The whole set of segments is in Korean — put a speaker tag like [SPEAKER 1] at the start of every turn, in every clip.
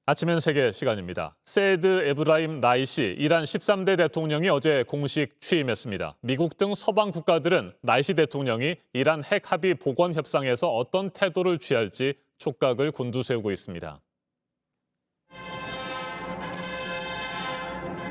[SPEAKER 1] 아침엔 세계 시간입니다. 세드 에브라임 라이시 이란 13대 대통령이 어제 공식 취임했습니다. 미국 등 서방 국가들은 라이시 대통령이 이란 핵 합의 복원 협상에서 어떤 태도를 취할지 촉각을 곤두세우고 있습니다.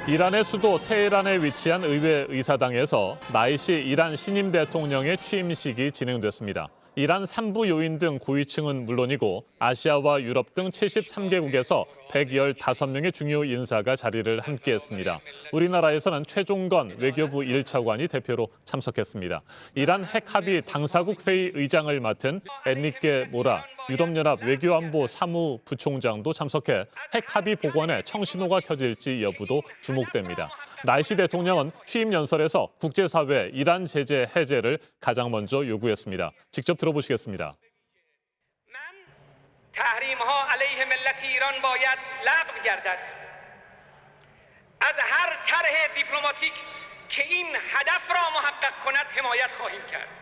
[SPEAKER 1] 이란의 수도 테헤란에 위치한 의회 의사당에서 라이시 이란 신임 대통령의 취임식이 진행됐습니다. 이란 산부 요인 등 고위층은 물론이고 아시아와 유럽 등 73개국에서 115명의 중요 인사가 자리를 함께했습니다. 우리나라에서는 최종건 외교부 1차관이 대표로 참석했습니다. 이란 핵 합의 당사국 회의 의장을 맡은 엔리케 모라 유럽연합 외교안보 사무부총장도 참석해 핵 합의 복원에 청신호가 켜질지 여부도 주목됩니다. 라이시 대통령은 취임 연설에서 국제사회 이란 제재 해제를 가장 먼저 요구했습니다. 직접 들어보시겠습니다.
[SPEAKER 2] تحریم‌ها علیه ملت ایران باید لغو گردد. از هر طرح دیپلماتیک که این هدف را محقق کند حمایت خواهیم کرد.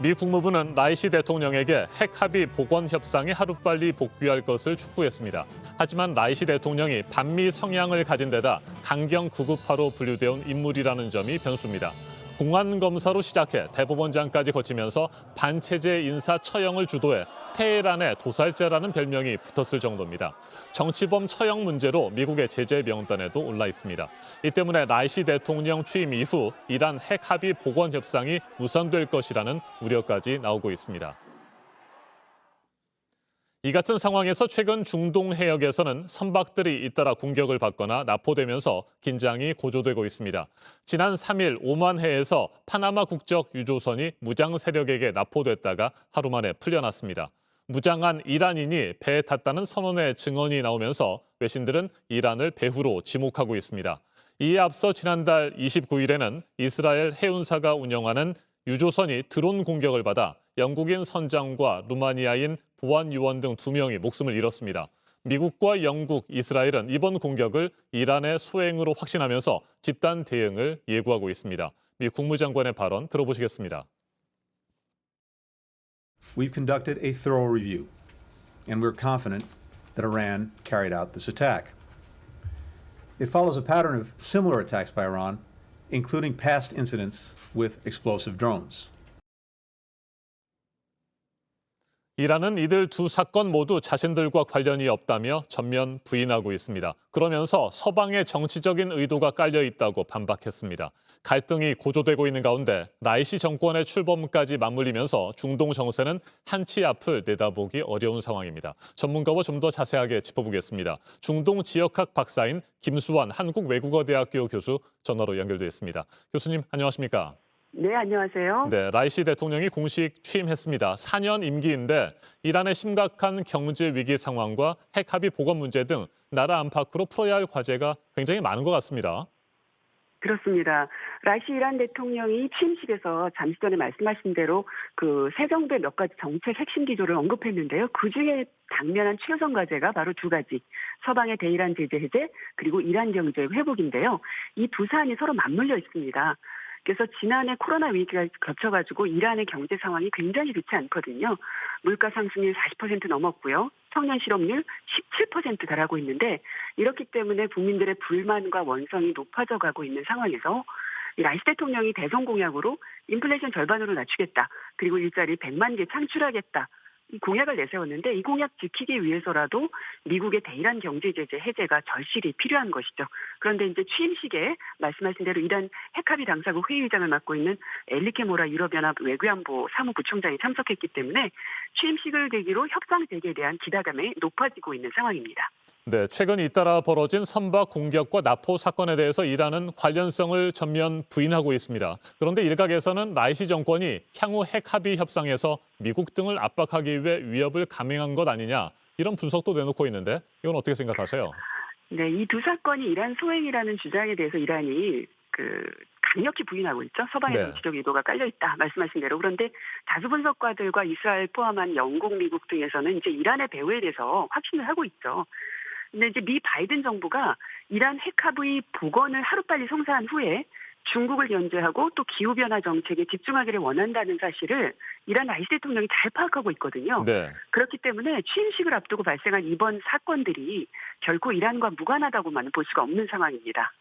[SPEAKER 1] 미 국무부는 라이시 대통령에게 핵 합의 복원 협상이 하루빨리 복귀할 것을 촉구했습니다. 하지만 라이시 대통령이 반미 성향을 가진 데다 강경 구급파로 분류되어 온 인물이라는 점이 변수입니다. 공안검사로 시작해 대법원장까지 거치면서 반체제 인사 처형을 주도해 테헤란의 도살자라는 별명이 붙었을 정도입니다. 정치범 처형 문제로 미국의 제재 명단에도 올라 있습니다. 이 때문에 라이시 대통령 취임 이후 이란 핵 합의 복원 협상이 무산될 것이라는 우려까지 나오고 있습니다. 이 같은 상황에서 최근 중동 해역에서는 선박들이 잇따라 공격을 받거나 납포되면서 긴장이 고조되고 있습니다. 지난 3일 오만해에서 파나마 국적 유조선이 무장 세력에게 납포됐다가 하루 만에 풀려났습니다. 무장한 이란인이 배에 탔다는 선언의 증언이 나오면서 외신들은 이란을 배후로 지목하고 있습니다. 이에 앞서 지난달 29일에는 이스라엘 해운사가 운영하는 유조선이 드론 공격을 받아 영국인 선장과 루마니아인 보안요원 등 2명이 목숨을 잃었습니다. 미국과 영국, 이스라엘은 이번 공격을 이란의 소행으로 확신하면서 집단 대응을 예고하고 있습니다. 미 국무장관의 발언 들어보시겠습니다.
[SPEAKER 3] We've conducted a thorough review, and we're confident that Iran carried out this attack. It follows a pattern of similar attacks by Iran, including past incidents with explosive drones.
[SPEAKER 1] 이란은 이들 두 사건 모두 자신들과 관련이 없다며 전면 부인하고 있습니다. 그러면서 서방의 정치적인 의도가 깔려 있다고 반박했습니다. 갈등이 고조되고 있는 가운데 라이시 정권의 출범까지 맞물리면서 중동 정세는 한치 앞을 내다보기 어려운 상황입니다. 전문가와 좀 더 자세하게 짚어보겠습니다. 중동 지역학 박사인 김수환 한국외국어대학교 교수 전화로 연결돼 있습니다. 교수님 안녕하십니까?
[SPEAKER 4] 네, 안녕하세요.
[SPEAKER 1] 네, 라이시 대통령이 공식 취임했습니다. 4년 임기인데 이란의 심각한 경제 위기 상황과 핵 합의 복원 문제 등 나라 안팎으로 풀어야 할 과제가 굉장히 많은 것 같습니다.
[SPEAKER 4] 그렇습니다. 라이시 이란 대통령이 취임식에서 잠시 전에 말씀하신 대로 그 새 정부의 몇 가지 정책 핵심 기조를 언급했는데요. 그중에 당면한 최우선 과제가 바로 두 가지. 서방의 대이란 제재 해제 그리고 이란 경제 회복인데요. 이 두 사안이 서로 맞물려 있습니다. 그래서 지난해 코로나 위기가 겹쳐가지고 이란의 경제 상황이 굉장히 좋지 않거든요. 물가 상승률 40% 넘었고요. 청년 실업률 17% 달하고 있는데 이렇기 때문에 국민들의 불만과 원성이 높아져 가고 있는 상황에서 라이시 대통령이 대선 공약으로 인플레이션 절반으로 낮추겠다. 그리고 일자리 100만 개 창출하겠다. 이 공약을 내세웠는데 이 공약 지키기 위해서라도 미국의 대이란 경제 제재 해제가 절실히 필요한 것이죠. 그런데 이제 취임식에 말씀하신 대로 이란 핵합의 당사국 회의의장을 맡고 있는 엔리케 모라 유럽연합 외교안보 사무부총장이 참석했기 때문에 취임식을 계기로 협상 재개에 대한 기대감이 높아지고 있는 상황입니다.
[SPEAKER 1] 네, 최근 잇따라 벌어진 선박 공격과 납포 사건에 대해서 이란은 관련성을 전면 부인하고 있습니다. 그런데 일각에서는 라이시 정권이 향후 핵 합의 협상에서 미국 등을 압박하기 위해 위협을 감행한 것 아니냐 이런 분석도 내놓고 있는데 이건 어떻게 생각하세요?
[SPEAKER 4] 네, 이 두 사건이 이란 소행이라는 주장에 대해서 이란이 강력히 부인하고 있죠. 서방의
[SPEAKER 1] 네.
[SPEAKER 4] 정치적 의도가 깔려 있다 말씀하신 대로. 그런데 다수 분석가들과 이스라엘 포함한 영국, 미국 등에서는 이제 이란의 배후에 대해서 확신을 하고 있죠. 근데 이제 미 바이든 정부가 이란 핵 합의 복원을 하루빨리 성사한 후에 중국을 견제하고 또 기후변화 정책에 집중하기를 원한다는 사실을 이란 라이시 대통령이 잘 파악하고 있거든요.
[SPEAKER 1] 네.
[SPEAKER 4] 그렇기 때문에 취임식을 앞두고 발생한 이번 사건들이 결코 이란과 무관하다고만은 볼 수가 없는 상황입니다.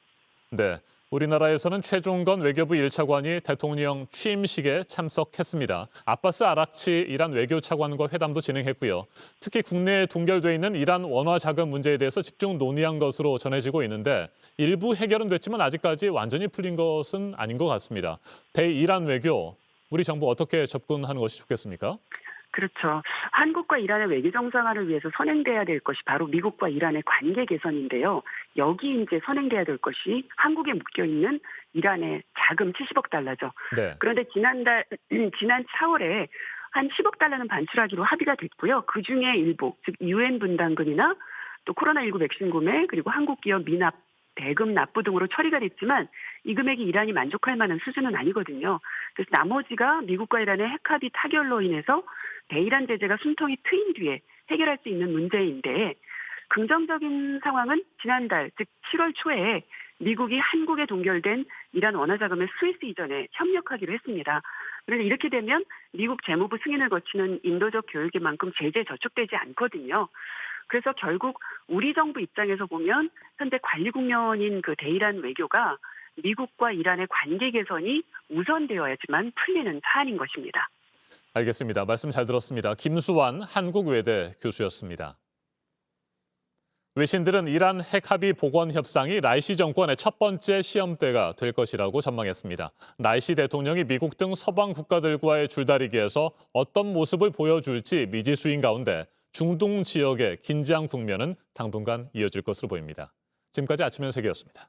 [SPEAKER 1] 네. 우리나라에서는 최종건 외교부 1차관이 대통령 취임식에 참석했습니다. 아바스 아락치 이란 외교차관과 회담도 진행했고요. 특히 국내에 동결돼 있는 이란 원화 자금 문제에 대해서 집중 논의한 것으로 전해지고 있는데 일부 해결은 됐지만 아직까지 완전히 풀린 것은 아닌 것 같습니다. 대이란 외교, 우리 정부 어떻게 접근하는 것이 좋겠습니까?
[SPEAKER 4] 그렇죠. 한국과 이란의 외교 정상화를 위해서 선행돼야 될 것이 바로 미국과 이란의 관계 개선인데요. 여기 이제 선행돼야 될 것이 한국에 묶여 있는 이란의 자금 70억 달러죠.
[SPEAKER 1] 네.
[SPEAKER 4] 그런데 지난 4월에 한 10억 달러는 반출하기로 합의가 됐고요. 그 중에 일부, 즉 유엔 분담금이나 또 코로나19 백신 구매 그리고 한국 기업 미납 대금 납부 등으로 처리가 됐지만 이 금액이 이란이 만족할 만한 수준은 아니거든요. 그래서 나머지가 미국과 이란의 핵합의 타결로 인해서 대이란 제재가 숨통이 트인 뒤에 해결할 수 있는 문제인데 긍정적인 상황은 지난달 즉 7월 초에 미국이 한국에 동결된 이란 원화 자금의 스위스 이전에 협력하기로 했습니다. 그런데 이렇게 되면 미국 재무부 승인을 거치는 인도적 교육에 만큼 제재에 저촉되지 않거든요. 그래서 결국 우리 정부 입장에서 보면 현재 관리 국면인 그 대이란 외교가 미국과 이란의 관계 개선이 우선되어야지만 풀리는 사안인 것입니다.
[SPEAKER 1] 알겠습니다. 말씀 잘 들었습니다. 김수환 한국외대 교수였습니다. 외신들은 이란 핵합의 복원 협상이 라이시 정권의 첫 번째 시험대가 될 것이라고 전망했습니다. 라이시 대통령이 미국 등 서방 국가들과의 줄다리기에서 어떤 모습을 보여줄지 미지수인 가운데 중동 지역의 긴장 국면은 당분간 이어질 것으로 보입니다. 지금까지 아침 현세계였습니다.